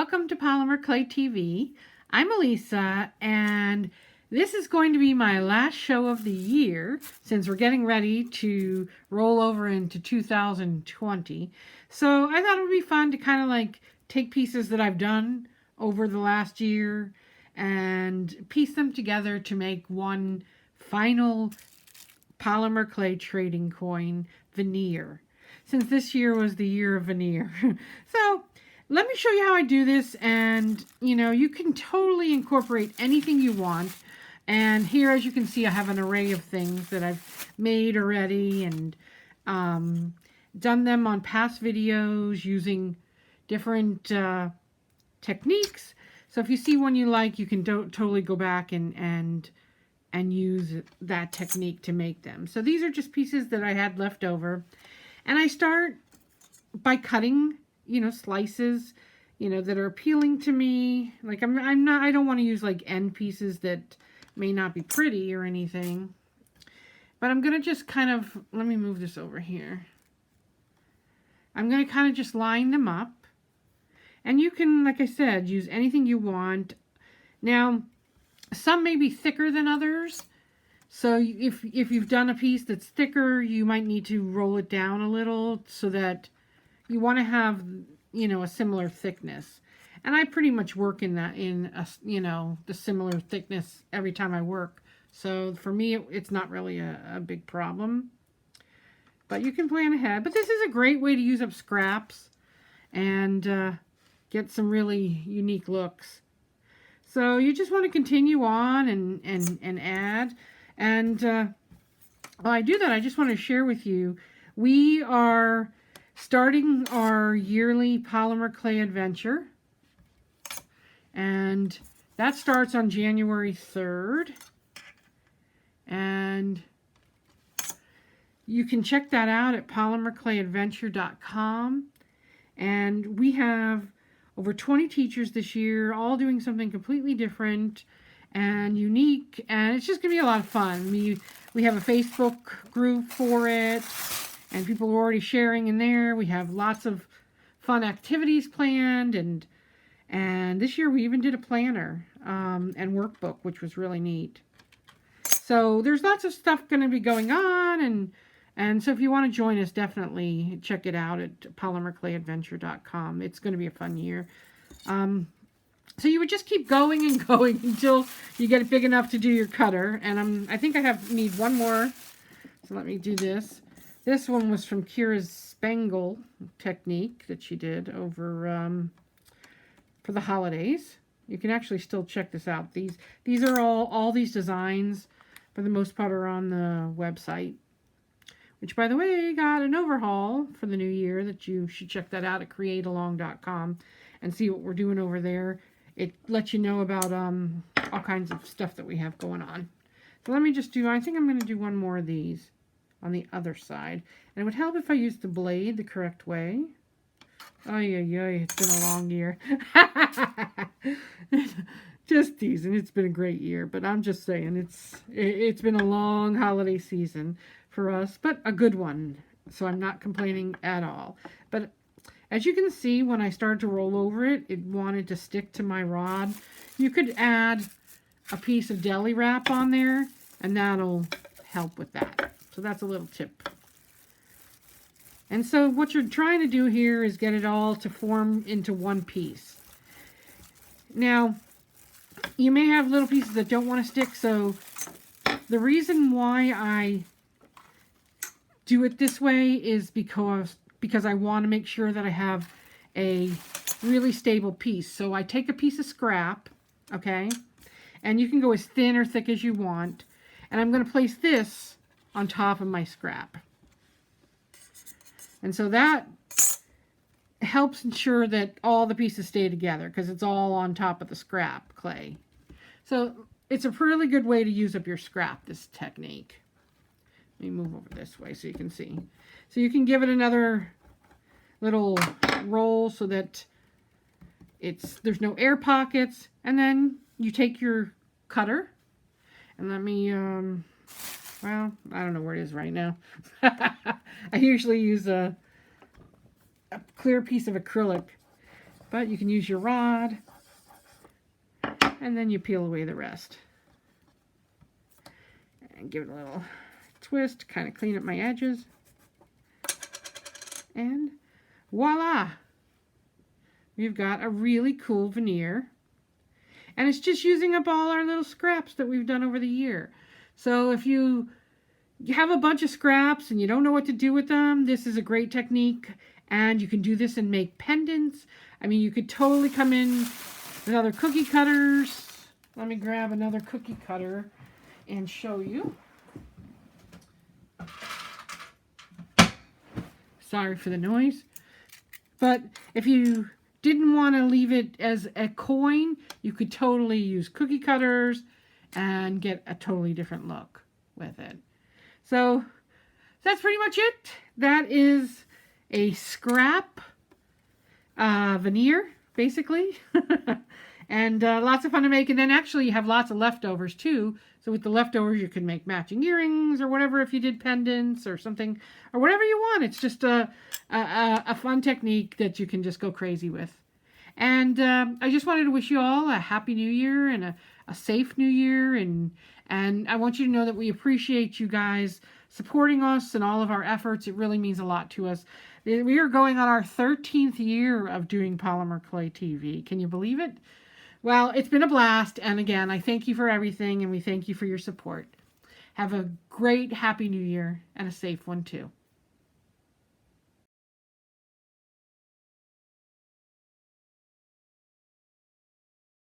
welcome to Polymer Clay TV. I'm Elisa, and this is going to be my last show of the year since we're getting ready to roll over into 2020. So I thought it would be fun to kind of like take pieces that I've done over the last year and piece them together to make one final polymer clay trading coin, Veneer, since this year was the year of Veneer. So let me show you how I do this, and you can totally incorporate anything you want. And here, as you can see, I have an array of things that I've made already and done them on past videos using different techniques. So if you see one you like, you can totally go back and use that technique to make them. So these are just pieces that I had left over, and I start by cutting slices that are appealing to me. Like I don't want to use like end pieces that may not be pretty or anything, but I'm gonna just kind of, let me move this over here. I'm gonna kind of just line them up, and you can, like I said, use anything you want. Now some may be thicker than others, so if you've done a piece that's thicker, you might need to roll it down a little so that you want to have a similar thickness. And I pretty much work in the similar thickness every time I work, so for me it's not really a big problem, but you can plan ahead. But this is a great way to use up scraps and get some really unique looks. So you just want to continue on and add. And while I do that, I just want to share with you, we are starting our yearly polymer clay adventure. And that starts on January 3rd. And you can check that out at polymerclayadventure.com. And we have over 20 teachers this year, all doing something completely different and unique, and it's just gonna be a lot of fun. We have a Facebook group for it, and people are already sharing in there. We have lots of fun activities planned, and this year we even did a planner and workbook, which was really neat. So there's lots of stuff going to be going on, and so if you want to join us, definitely check it out at polymerclayadventure.com. It's going to be a fun year. So you would just keep going and going until you get it big enough to do your cutter. And I think I need one more. So let me do this. This one was from Kira's Spangle technique that she did over for the holidays. You can actually still check this out. These are all these designs, for the most part, are on the website, which, by the way, got an overhaul for the new year. That you should check that out at createalong.com and see what we're doing over there. It lets you know about all kinds of stuff that we have going on. So let me just I think I'm going to do one more of these on the other side. And it would help if I used the blade the correct way. Oh, yeah, it's been a long year. Just teasing. It's been a great year, but I'm just saying it's been a long holiday season for us, but a good one. So I'm not complaining at all. But as you can see, when I started to roll over it, it wanted to stick to my rod. You could add a piece of deli wrap on there, and that'll help with that. So that's a little tip. And so what you're trying to do here is get it all to form into one piece. Now, you may have little pieces that don't want to stick, so the reason why I do it this way is because I want to make sure that I have a really stable piece. So I take a piece of scrap, okay, and you can go as thin or thick as you want, and I'm going to place this on top of my scrap. And so that helps ensure that all the pieces stay together because it's all on top of the scrap clay. So it's a really good way to use up your scrap, this technique. Let me move over this way so you can see. So you can give it another little roll so that there's no air pockets, and then you take your cutter, and let me, well, I don't know where it is right now. I usually use a clear piece of acrylic But you can use your rod, and then you peel away the rest. And give it a little twist, kind of clean up my edges. And voila! We've got a really cool veneer. And it's just using up all our little scraps that we've done over the year. So if you have a bunch of scraps and you don't know what to do with them, this is a great technique. And you can do this and make pendants. I mean, you could totally come in with other cookie cutters. Let me grab another cookie cutter and show you. Sorry for the noise. But if you didn't want to leave it as a coin, you could totally use cookie cutters and get a totally different look with it. So that's pretty much it. That is a scrap veneer, basically. And lots of fun to make. And then actually you have lots of leftovers too. So with the leftovers you can make matching earrings or whatever if you did pendants or something. Or whatever you want. It's just a fun technique that you can just go crazy with. And I just wanted to wish you all a happy new year and a safe new year. And I want you to know that we appreciate you guys supporting us and all of our efforts. It really means a lot to us. We are going on our 13th year of doing Polymer Clay TV. Can you believe it? Well, it's been a blast. And again, I thank you for everything and we thank you for your support. Have a great, happy new year and a safe one too.